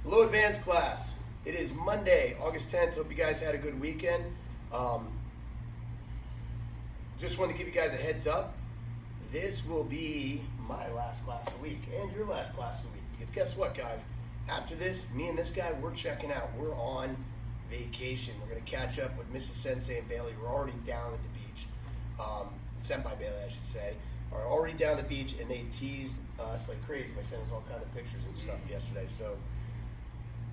Hello, advanced class. It is Monday, August 10th. Hope you guys had a good weekend. Just wanted to give you guys a heads up. This will be my last class of the week and your last class of the week. Because guess what, guys? After this, me and this guy, we're checking out. We're on vacation. We're going to catch up with Mrs. Sensei and Bailey. We're already down at the beach. Senpai Bailey, I should say, are already down at the beach, and they teased us like crazy by sending us all kind of pictures and stuff yesterday. So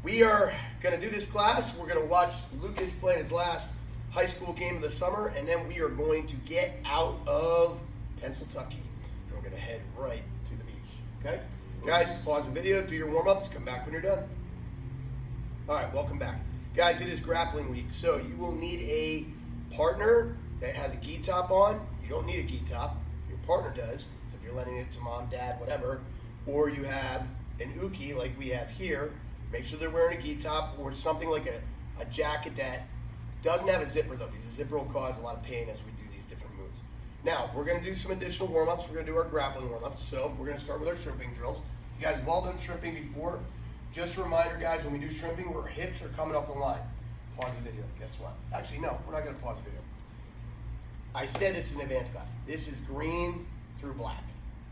we are going to do this class. We're going to watch Lucas play his last high school game of the summer, and then we are going to get out of Pennsylvania, and we're going to head right to the beach. Okay? Guys, pause the video, do your warm-ups, come back when you're done. All right, welcome back. Guys, it is grappling week, so you will need a partner that has a gi top on. You don't need a gi top. Your partner does. So if you're lending it to mom, dad, whatever, or you have an uke like we have here, make sure they're wearing a gi top or something like a jacket that doesn't have a zipper though, because the zipper will cause a lot of pain as we do these different moves. Now, we're going to do some additional warm-ups. We're going to do our grappling warm-ups. So we're going to start with our shrimping drills. You guys have all done shrimping before. Just a reminder, guys, when we do shrimping, our hips are coming off the line. Pause the video. Guess what? Actually, no, we're not going to pause the video. I said this is an advanced class. This is green through black.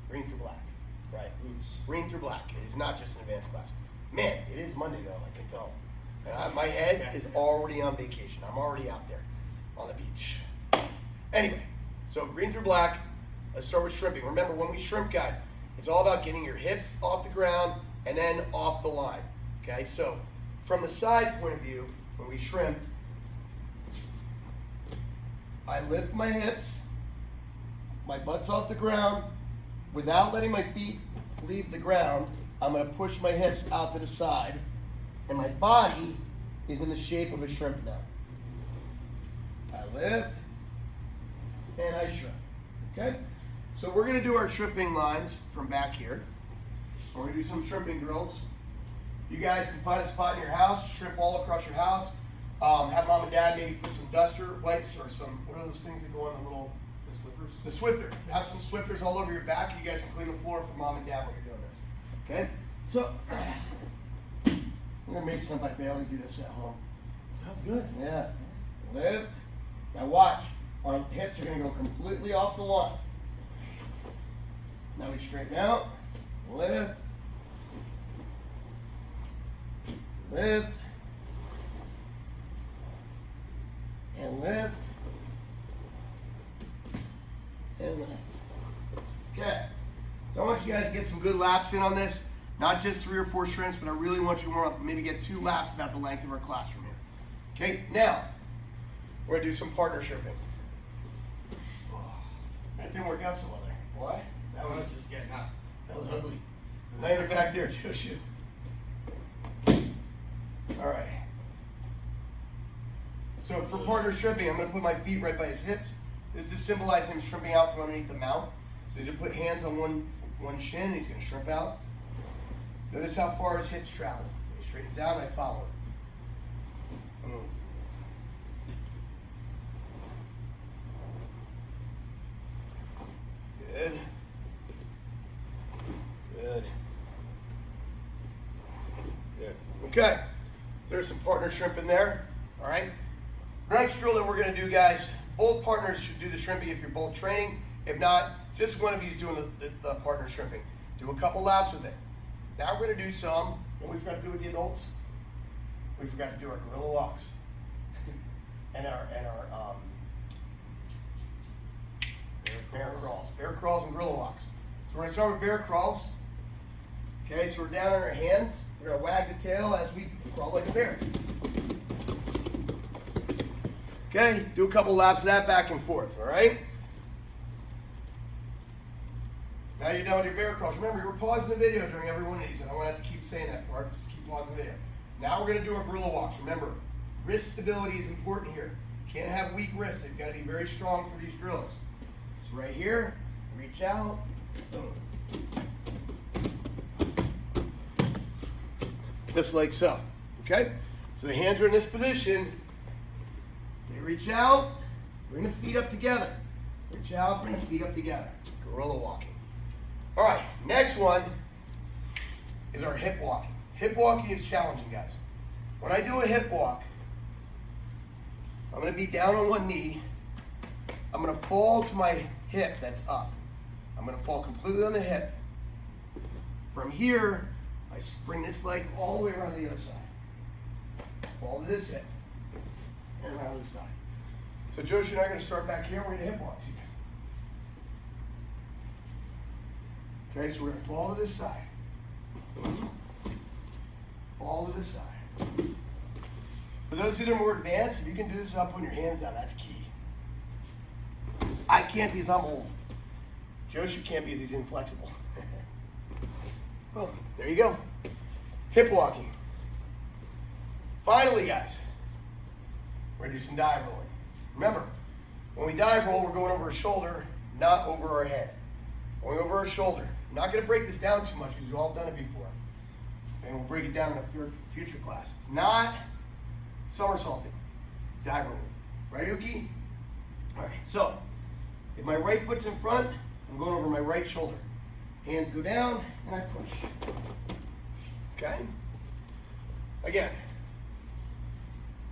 Green through black. Right? Green through black. It is not just an advanced class. Man, it is Monday, though, I can tell. And my head is already on vacation. I'm already out there on the beach. Anyway, so green through black. Let's start with shrimping. Remember, when we shrimp, guys, it's all about getting your hips off the ground and then off the line. Okay, so from the side point of view, when we shrimp, I lift my hips, my butt's off the ground. Without letting my feet leave the ground, I'm going to push my hips out to the side, and my body is in the shape of a shrimp now. I lift, and I shrimp. Okay? So we're going to do our shrimping lines from back here. We're going to do some shrimping drills. You guys can find a spot in your house, shrimp all across your house. Have mom and dad maybe put some duster wipes or some, what are those things that go on the little, the Swiffer. Have some Swifters all over your back. You guys can clean the floor for mom and dad when you're doing this. Okay? So, I'm going to make Senpai Bailey do this at home. Sounds good. Yeah. Lift. Now watch. Our hips are going to go completely off the line. Now we straighten out. Lift. Lift. And lift. And lift. Okay. So I want you guys to get some good laps in on this. Not just 3 or 4 shrimps, but I really want you to warm up, maybe get 2 laps about the length of our classroom here. Okay, now, we're going to do some partner shrimping. Oh, that didn't work out so well there. Why? That was just getting up. That was ugly. Laying it back there, Joshua. All right. So for partner shrimping, I'm going to put my feet right by his hips. This is to symbolize him shrimping out from underneath the mount. So he's going to put hands on one shin, and he's going to shrimp out. Notice how far his hips travel. He straightens down, I follow it. Good. Good. Good. Okay. So there's some partner shrimp in there. All right. The next drill that we're going to do, guys, both partners should do the shrimping if you're both training. If not, just one of you is doing the partner shrimping. Do a couple laps with it. Now we're going to do some, what we forgot to do with the adults? We forgot to do our gorilla walks. and our bear crawls. Bear crawls and gorilla walks. So we're going to start with bear crawls. Okay, so we're down on our hands. We're going to wag the tail as we crawl like a bear. Okay, do a couple laps of that back and forth, all right? Now you're done with your bear crawls. Remember, you were pausing the video during every one of these, and I don't want to have to keep saying that part. Just keep pausing the video. Now we're going to do our gorilla walks. Remember, wrist stability is important here. Can't have weak wrists. They've got to be very strong for these drills. So right here, reach out, boom. Just like so, okay? So the hands are in this position. They reach out, bring the feet up together. Reach out, bring the feet up together. Gorilla walking. All right, next one is our hip walking. hip walking is challenging, guys. When I do a hip walk, I'm gonna be down on one knee. I'm gonna fall to my hip that's up. I'm gonna fall completely on the hip. From here, I bring this leg all the way around the other side. Fall to this hip and around to the side. So Joshi and I are gonna start back here. We're gonna hip walk here. Okay, so we're gonna fall to this side. Fall to this side. For those of you that are more advanced, if you can do this without putting your hands down, that's key. I can't because I'm old. Joshua can't because he's inflexible. Well, there you go. Hip walking. Finally, guys, we're going to do some dive rolling. Remember, when we dive roll, we're going over our shoulder, not over our head. Going over our shoulder. I'm not going to break this down too much because we've all done it before. And we'll break it down in a future class. It's not somersaulting. It's dive rolling. Right, Uki? All right, so if my right foot's in front, I'm going over my right shoulder. Hands go down, and I push. Okay? Again,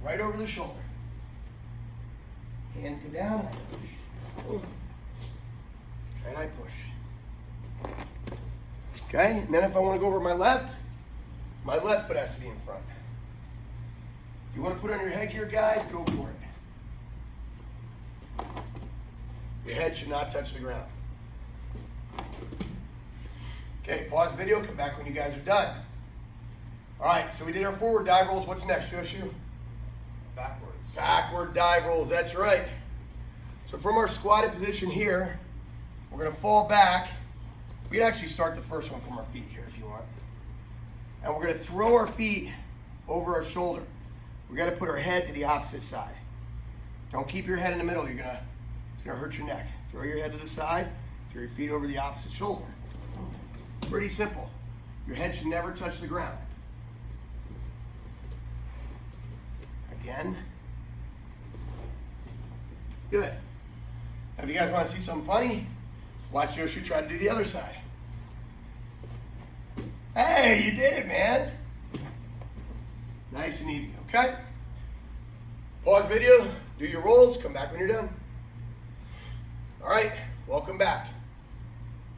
right over the shoulder. Hands go down, and I push. And I push. Okay? And then if I want to go over my left foot has to be in front. You want to put on your headgear, guys? Go for it. Your head should not touch the ground. Okay, pause the video, come back when you guys are done. All right, so we did our forward dive rolls. What's next, Joshu? Backwards. Backward dive rolls, that's right. So from our squatted position here, we're gonna fall back. We can actually start the first one from our feet here if you want. And we're gonna throw our feet over our shoulder. We gotta put our head to the opposite side. Don't keep your head in the middle, it's gonna hurt your neck. Throw your head to the side, throw your feet over the opposite shoulder. Pretty simple. Your head should never touch the ground. Again. Good. Now if you guys want to see something funny, watch Joshu try to do the other side. Hey, you did it, man. Nice and easy, okay? Pause video, do your rolls, come back when you're done. All right, welcome back.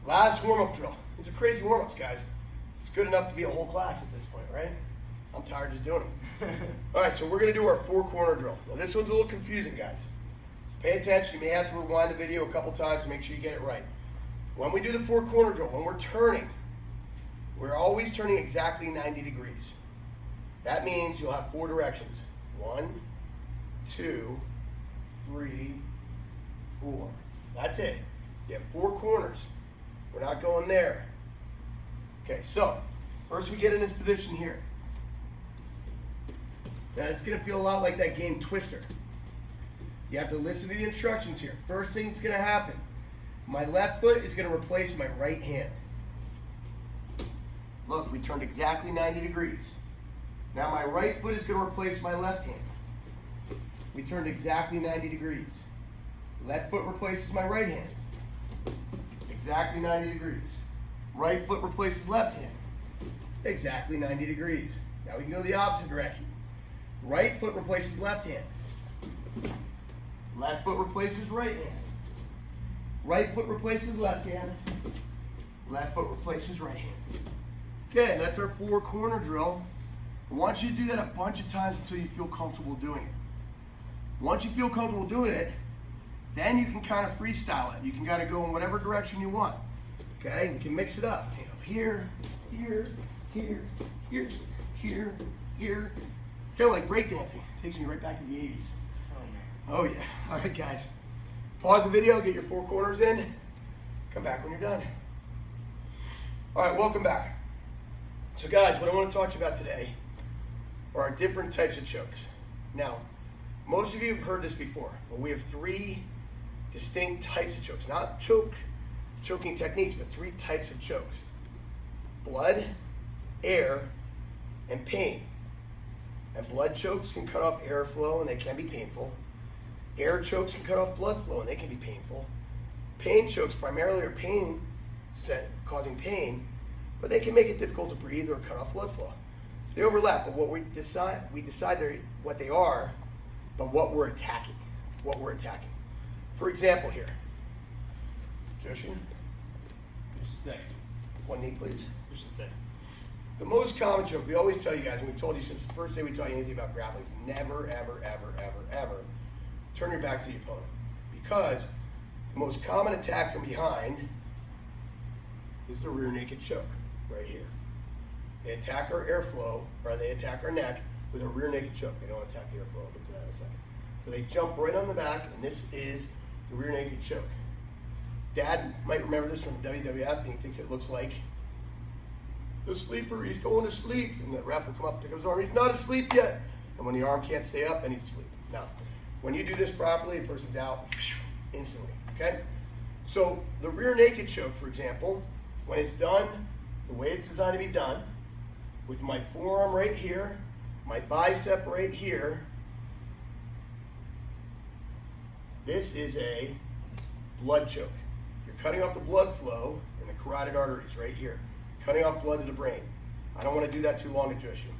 Last warm-up drill. These are crazy warm-ups, guys. It's good enough to be a whole class at this point, right? I'm tired just doing them. All right, so we're gonna do our 4-corner drill. Now this one's a little confusing, guys. So pay attention, you may have to rewind the video a couple times to make sure you get it right. When we do the 4-corner drill, when we're turning, we're always turning exactly 90 degrees. That means you'll have 4 directions. 1, 2, 3, 4. That's it. You have 4 corners. We're not going there. Okay, so first we get in this position here. Now it's gonna feel a lot like that game Twister. You have to listen to the instructions here. First thing that's gonna happen, my left foot is gonna replace my right hand. Look, we turned exactly 90 degrees. Now my right foot is gonna replace my left hand. We turned exactly 90 degrees. Left foot replaces my right hand. Exactly 90 degrees. Right foot replaces left hand. Exactly 90 degrees. Now we can go the opposite direction. Right foot replaces left hand. Left foot replaces right hand. Right foot replaces left hand. Left foot replaces right hand. Okay, that's our 4-corner drill. I want you to do that a bunch of times until you feel comfortable doing it. Once you feel comfortable doing it, then you can kind of freestyle it. You can kind of go in whatever direction you want. Okay, you can mix it up. You know, here, here, here, here, here, here. It's kind of like breakdancing. Takes me right back to the 80s. Oh yeah. All right, guys. Pause the video, get your 4 corners in. Come back when you're done. All right, welcome back. So guys, what I want to talk to you about today are our different types of chokes. Now, most of you have heard this before, but we have 3 distinct types of chokes. Not choking techniques, but 3 types of chokes. Blood, air, and pain. And blood chokes can cut off airflow and they can be painful. Air chokes can cut off blood flow and they can be painful. Pain chokes primarily are causing pain, but they can make it difficult to breathe or cut off blood flow. They overlap, but what we decide they're what they are, but what we're attacking. For example here. Joshua, one knee, please. The most common joke we always tell you guys, and we've told you since the first day we taught you anything about grappling, is never, ever, ever, ever, ever turn your back to the opponent. Because the most common attack from behind is the rear naked choke, right here. They attack our airflow, or they attack our neck with a rear naked choke. They don't attack the airflow. I'll get to that in a second. So they jump right on the back, and this is the rear naked choke. Dad might remember this from WWF, and he thinks it looks like the sleeper, he's going to sleep. And the ref will come up, pick up his arm, he's not asleep yet. And when the arm can't stay up, then he's asleep. Now, when you do this properly, the person's out instantly, okay? So the rear naked choke, for example, when it's done the way it's designed to be done, with my forearm right here, my bicep right here, this is a blood choke. You're cutting off the blood flow in the carotid arteries right here, cutting off blood to the brain. I don't want to do that too long to Joshua.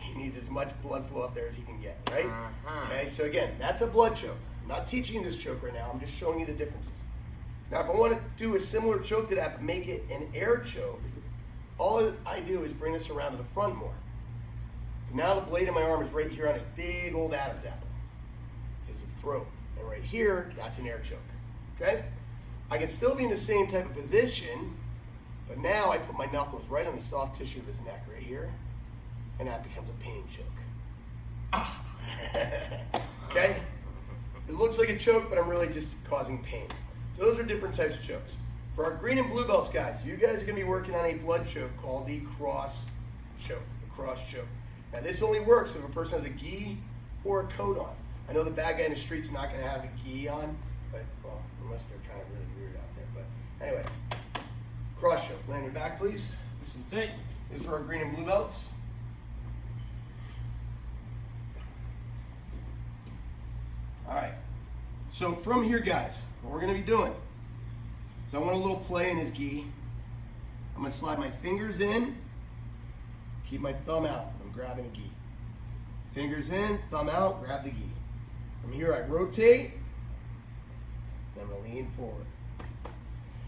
He needs as much blood flow up there as he can get, right? Okay, so again, that's a blood choke. I'm not teaching this choke right now, I'm just showing you the differences. Now, if I want to do a similar choke to that, but make it an air choke, all I do is bring this around to the front more. So now the blade of my arm is right here on his big old Adam's apple, his throat. And right here, that's an air choke, okay? I can still be in the same type of position, but now I put my knuckles right on the soft tissue of his neck right here, and that becomes a pain choke. Okay? It looks like a choke, but I'm really just causing pain. So those are different types of chokes. For our green and blue belts guys, you guys are going to be working on a blood choke called the cross choke. Now this only works if a person has a gi or a coat on. I know the bad guy in the street's not going to have a gi on, but, well, unless they're kind of really weird out there. But anyway, cross choke. Land your back, please. These are our green and blue belts. All right. So from here, guys, what we're going to be doing is I want a little play in his gi. I'm going to slide my fingers in, keep my thumb out. I'm grabbing a gi. Fingers in, thumb out, grab the gi. From here, I rotate, and I'm going to lean forward.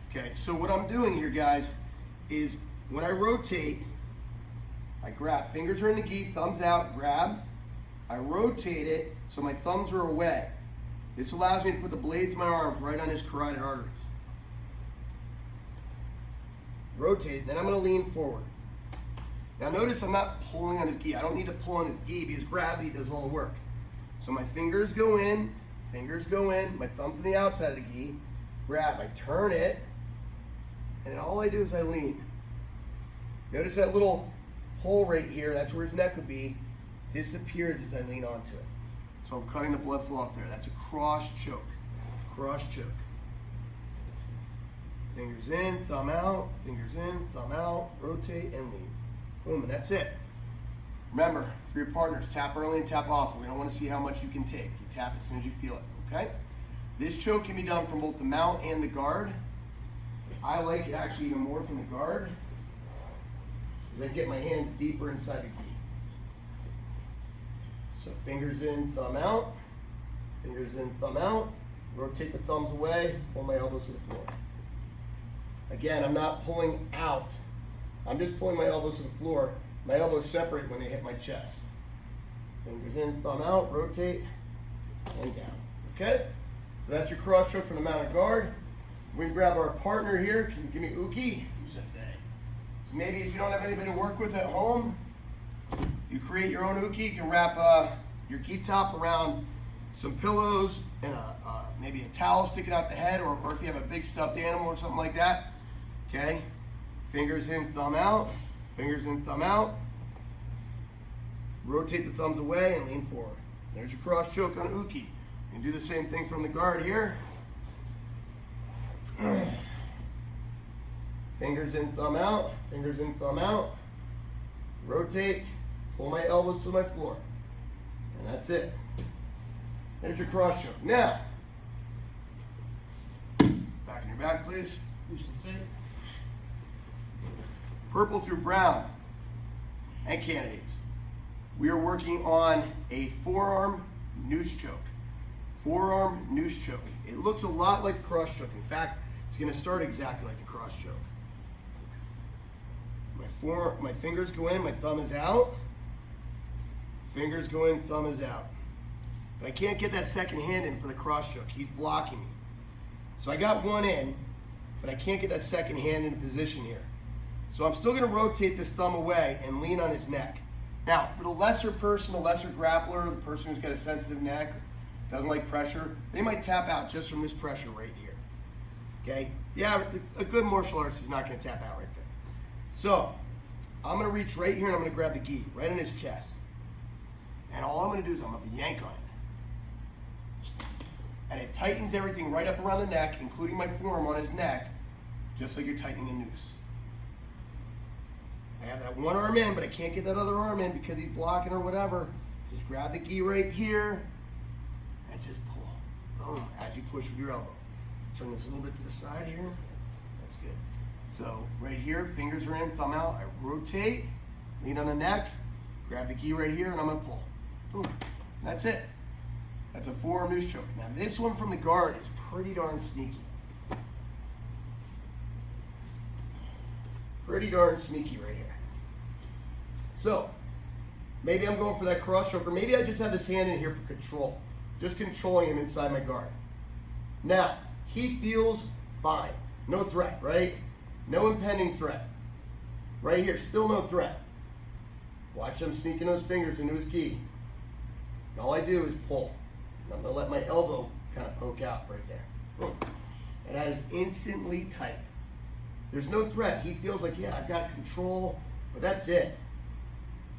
Okay, so what I'm doing here, guys, is when I rotate, I grab. Fingers are in the gi, thumbs out, grab. I rotate it so my thumbs are away. This allows me to put the blades of my arms right on his carotid arteries. Rotate, then I'm going to lean forward. Now notice I'm not pulling on his gi. I don't need to pull on his gi because gravity does all the work. So my fingers go in, my thumb's on the outside of the gi, grab, I turn it, and all I do is I lean. Notice that little hole right here, that's where his neck would be, disappears as I lean onto it. So I'm cutting the blood flow off there. That's a cross choke. Fingers in, thumb out, rotate and lean. Boom, and that's it. Remember, for your partners, tap early and tap often. We don't want to see how much you can take. You tap as soon as you feel it, okay? This choke can be done from both the mount and the guard. I like it actually even more from the guard because I get my hands deeper inside the gi. So fingers in, thumb out, rotate the thumbs away, pull my elbows to the floor. Again, I'm not pulling out. I'm just pulling my elbows to the floor. My elbows separate when they hit my chest. Fingers in, thumb out, rotate, and down. Okay? So that's your cross choke from the mounted guard. We can grab our partner here. Can you give me uke? So maybe if you don't have anybody to work with at home, you create your own uke. You can wrap your gi top around some pillows and maybe a towel sticking out the head, or if you have a big stuffed animal or something like that. Okay? Fingers in, thumb out. Rotate the thumbs away and lean forward. There's your cross choke on uke. You can do the same thing from the guard here. Fingers in, thumb out. Rotate, pull my elbows to my floor. And that's it. There's your cross choke. Now, back in your back, please. Purple through brown. and candidates. We are working on a forearm noose choke. Forearm noose choke. It looks a lot like the cross choke. In fact, it's going to start exactly like the cross choke. My fingers go in, my thumb is out. Fingers go in, thumb is out. But I can't get that second hand in for the cross choke. He's blocking me. So I got one in, but I can't get that second hand in position here. So I'm still going to rotate this thumb away and lean on his neck. Now, for the lesser person, the lesser grappler, the person who's got a sensitive neck, doesn't like pressure, they might tap out just from this pressure right here. Okay? Yeah, a good martial artist is not going to tap out right there. So, I'm going to reach right here and I'm going to grab the gi right in his chest. And all I'm going to do is I'm going to yank on it. And it tightens everything right up around the neck, including my forearm on his neck, just like you're tightening a noose. I have that one arm in, but I can't get that other arm in because he's blocking or whatever. Just grab the gi right here and just pull. Boom, as you push with your elbow. Turn this a little bit to the side here. That's good. So right here, fingers are in, thumb out. I rotate, lean on the neck, grab the gi right here, and I'm gonna pull. Boom, and that's it. That's a forearm noose choke. Now this one from the guard is pretty darn sneaky. Pretty darn sneaky right here. So, maybe I'm going for that cross choke, or maybe I just have this hand in here for control. Just controlling him inside my guard. Now, he feels fine. No threat, right? No impending threat. Right here, still no threat. Watch him sneaking those fingers into his gi. And all I do is pull. And I'm gonna let my elbow kind of poke out right there. Boom. And that is instantly tight. There's no threat. He feels like, yeah, I've got control, but that's it.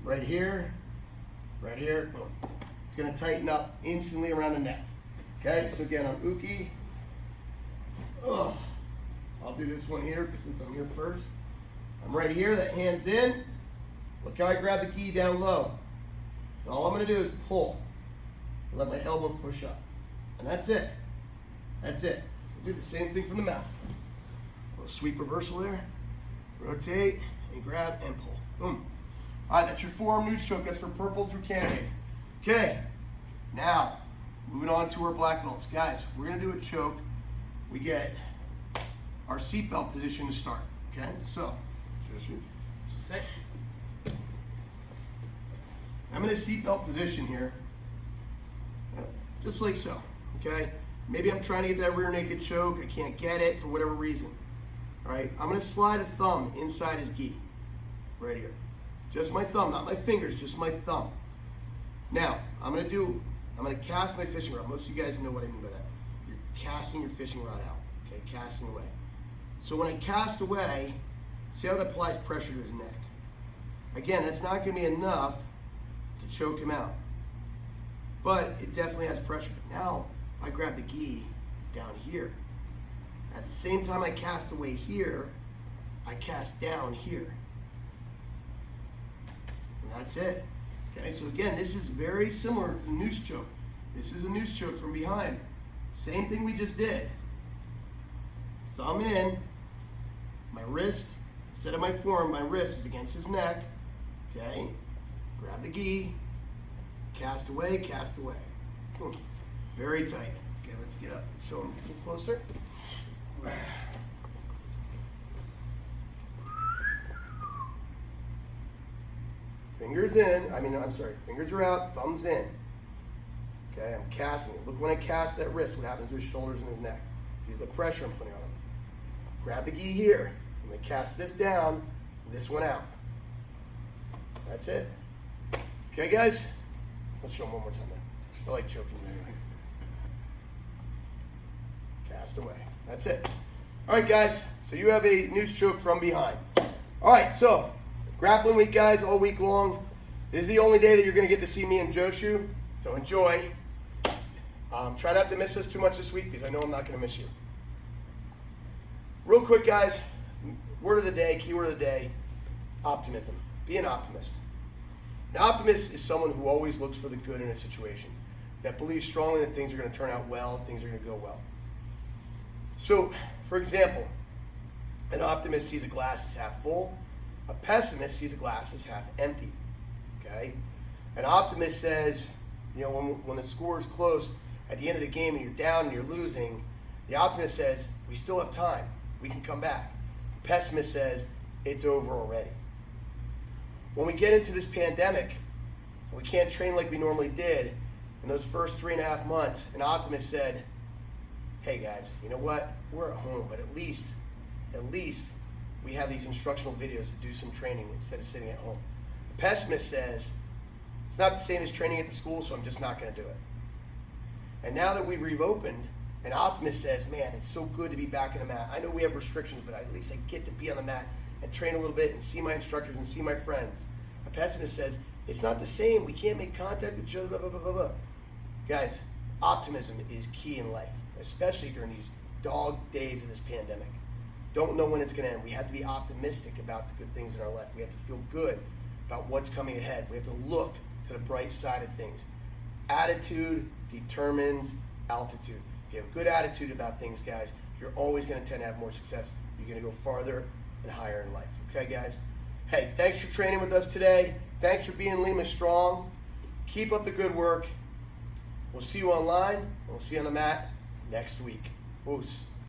Right here, boom. It's gonna tighten up instantly around the neck. Okay, so again, on Uki, I'll do this one here since I'm here first. I'm right here, that hand's in. Look how I grab the gi down low. And all I'm gonna do is pull. Let my elbow push up. And that's it. That's it. We'll do the same thing from the mouth. A little sweep reversal there. Rotate and grab and pull. Boom. All right, that's your forearm noose choke. That's for purple through candidate. Okay, now moving on to our black belts. Guys, we're gonna do a choke. We get our seatbelt position to start. Okay, so Sit. I'm in a seatbelt position here, just like so. Okay, maybe I'm trying to get that rear naked choke. I can't get it for whatever reason. All right, I'm gonna slide a thumb inside his gi, right here. Just my thumb, not my fingers, just my thumb. Now, I'm gonna cast my fishing rod. Most of you guys know what I mean by that. You're casting your fishing rod out, okay, casting away. So when I cast away, see how it applies pressure to his neck. Again, that's not gonna be enough to choke him out, but it definitely has pressure. Now, if I grab the gi down here, at the same time I cast away here, I cast down here. And that's it. Okay, so again, this is very similar to the noose choke. This is a noose choke from behind. Same thing we just did. Thumb in, my wrist, instead of my forearm, my wrist is against his neck. Okay, grab the gi, cast away, boom. Very tight. Okay, let's get up, show him a little closer. Fingers in, fingers are out, thumbs in. Okay, I'm casting it. Look when I cast that wrist, what happens to his shoulders and his neck. Here's the pressure I'm putting on him. Grab the gi here. I'm gonna cast this down, this one out. That's it. Okay, guys? Let's show them one more time. I like choking you. Cast away. That's it. All right, guys. So you have a noose choke from behind. All right, so grappling week, guys, all week long. This is the only day that you're going to get to see me and Joshu, so enjoy. Try not to miss us too much this week because I know I'm not going to miss you. Real quick, guys, word of the day, keyword of the day, optimism. Be an optimist. An optimist is someone who always looks for the good in a situation, that believes strongly that things are going to turn out well, things are going to go well. So, for example, an optimist sees a glass as half full, A pessimist sees a glass as half empty. Okay? An optimist says, when the score is close at the end of the game and you're down and you're losing, the optimist says, we still have time. We can come back. The pessimist says, it's over already. When we get into this pandemic, we can't train like we normally did. In those first 3.5 months, an optimist said, hey guys, you know what? We're at home, but at least we have these instructional videos to do some training instead of sitting at home. The pessimist says, it's not the same as training at the school, so I'm just not going to do it. And now that we've reopened, an optimist says, man, it's so good to be back in the mat. I know we have restrictions, but at least I get to be on the mat and train a little bit and see my instructors and see my friends. A pessimist says, it's not the same. We can't make contact with each other, blah, blah, blah, blah, blah. Guys, optimism is key in life, especially during these dog days of this pandemic. Don't know when it's going to end. We have to be optimistic about the good things in our life. We have to feel good about what's coming ahead. We have to look to the bright side of things. Attitude determines altitude. If you have a good attitude about things, guys, you're always going to tend to have more success. You're going to go farther and higher in life. Okay, guys? Hey, thanks for training with us today. Thanks for being Lima Strong. Keep up the good work. We'll see you online, and we'll see you on the mat next week. Oos.